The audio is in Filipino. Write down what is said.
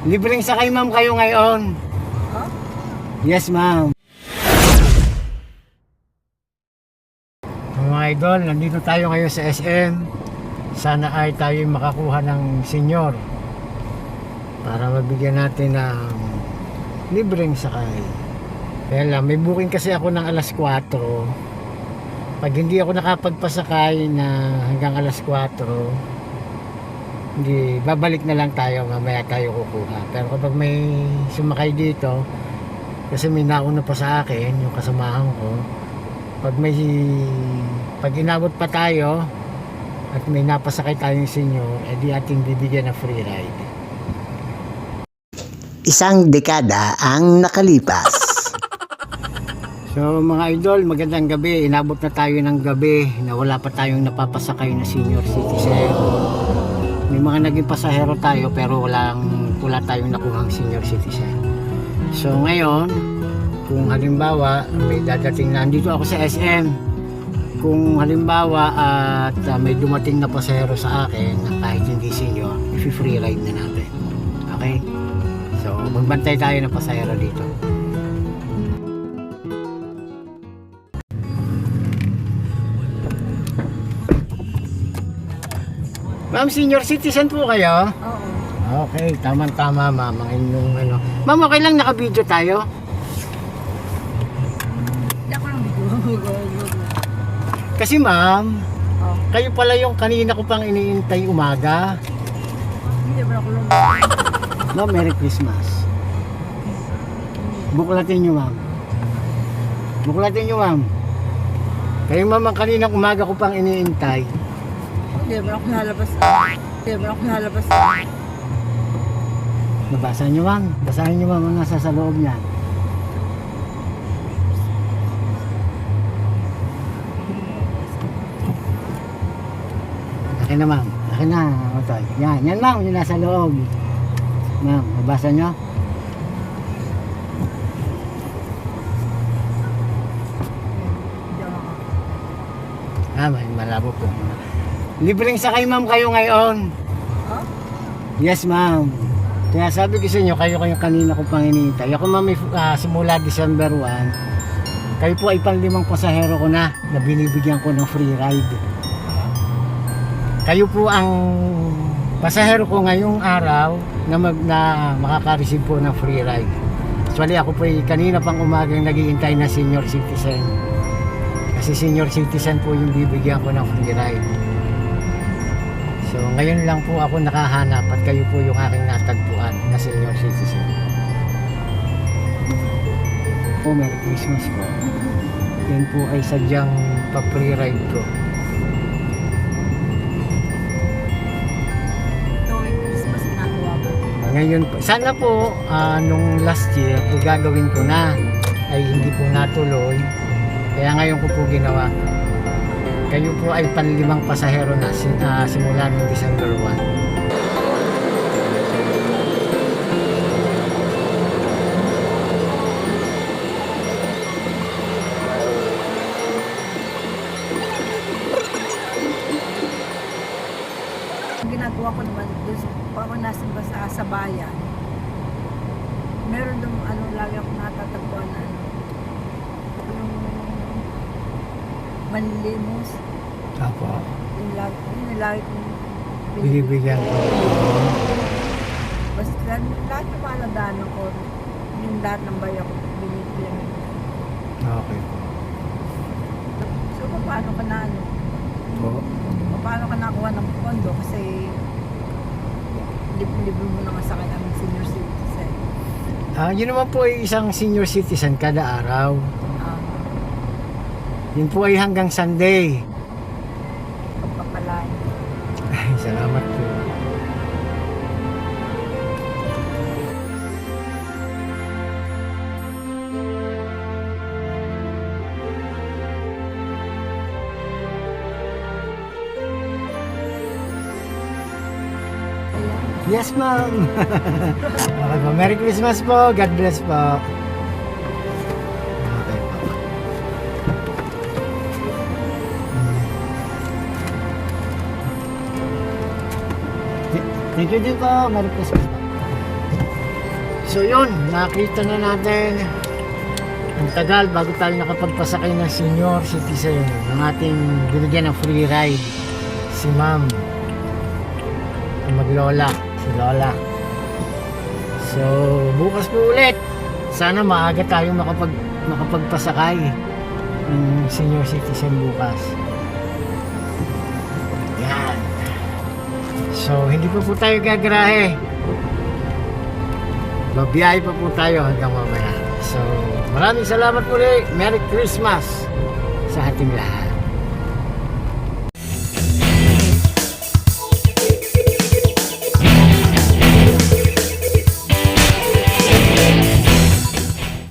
Libreng sakay ma'am kayo ngayon. Huh? Yes ma'am. Mga idol, nandito tayo ngayon sa SM. Sana ay tayo makakuha ng senior para mabigyan natin ng libreng sakay. Kaya lang, may booking kasi ako ng alas 4. Pag hindi ako nakapagpasakay na hanggang alas 4, hindi, babalik na lang tayo, mamaya tayo kukuha. Pero kapag may sumakay dito, kasi may nauna pa sa akin, yung kasamahan ko, pag inabot pa tayo at may napasakay tayong senior, edi ating bibigyan ng free ride. Isang dekada ang nakalipas. So mga idol, magandang gabi. Inabot na tayo ng gabi na wala pa tayong napapasakay na senior citizen. May mga naging pasahero tayo pero wala tayong nakuhang senior citizen. So ngayon, kung halimbawa may dadating na, andito ako sa SM, kung halimbawa at may dumating na pasahero sa akin na kahit hindi senior, i-free ride na natin. Okay? So magbantay tayo ng pasahero dito. Ma'am, senior citizen po kayo? Oo. Okay, tama-tama ma'am. Ang inyong ano. Ma'am, okay lang naka-video tayo? Hindi ako lang video. Kasi ma'am, Oh. kayo pala yung kanina ko pang iniintay umaga. Hindi ba ako lumabas? Ma'am, Merry Christmas. Buklatin nyo ma'am. Buklatin nyo ma'am. Kayo ma'am, ang kaninang umaga ko pang iniintay. Hindi ba ako lalabas? Hindi ba ako lalabas? Nabasa nyo ma'am. Basahin nyo ma'am ang nasa sa loob niyan. Akin na ma'am. Akin na. Otoy. Yan ma'am. Yung nasa loob. Ma'am, nabasa nyo? May malabo po. Libreng sakay ma'am kayo ngayon. Huh? Yes ma'am. Kaya sabi ko sa inyo, kayo kanina ko pang iniintay. Ako ma'am, simula December 1, kayo po ay pang-5 pasahero ko na binibigyan ko ng free ride. Kayo po ang pasahero ko ngayong araw na makaka-receive po ng free ride. Actually ako po ay kanina pang umagang naghihintay na senior citizen. Kasi senior citizen po yung bibigyan ko ng free ride. So ngayon lang po ako nakahanap at kayo po yung aking natagpuan na senior citizen. Oh, Merry Christmas po. Yan po ay sadyang pa-free ride ko. Ito ay Christmas ginagawa ko. Ngayon po, sana po nung last year po gagawin ko na ay hindi po natuloy. Kaya ngayon ko po ginawa. Kayo po ay pan-5 pasahero na simula noong December 1. Ang ginagawa ko naman, pag ako nasa sa bayan, meron doon lagi ako natatagpuan na yung manlimos. Apo. Yung lagi kong Binibigyan ko. Basta lahat ng maladaan ko, yung lahat ng bayan ko, binibigyan. Okay po. So, paano ka na paano ka nakuha ng pondo? Kasi libre mo na nga sa kanya ng senior citizen. Yun naman po ay isang senior citizen kada araw. Yun po ay hanggang Sunday. Pagpapalain. Ay, salamat po. Yes, ma'am. Okay po. Merry Christmas po. God bless po. Okay po. Thank you din po. Merry Christmas po. So yun, nakita na natin ang tagal bago tayo nakapagpasakay ng senior citizen. Ang ating binigyan ng free ride, si ma'am, ang maglola, si Lola. So bukas po ulit, sana maaga tayo makapagpasakay ng senior citizen bukas. Yan. So hindi pa po tayo gagarahe, babiyahe pa po tayo hanggang mamaya. So maraming salamat muli. Merry Christmas sa ating lahat.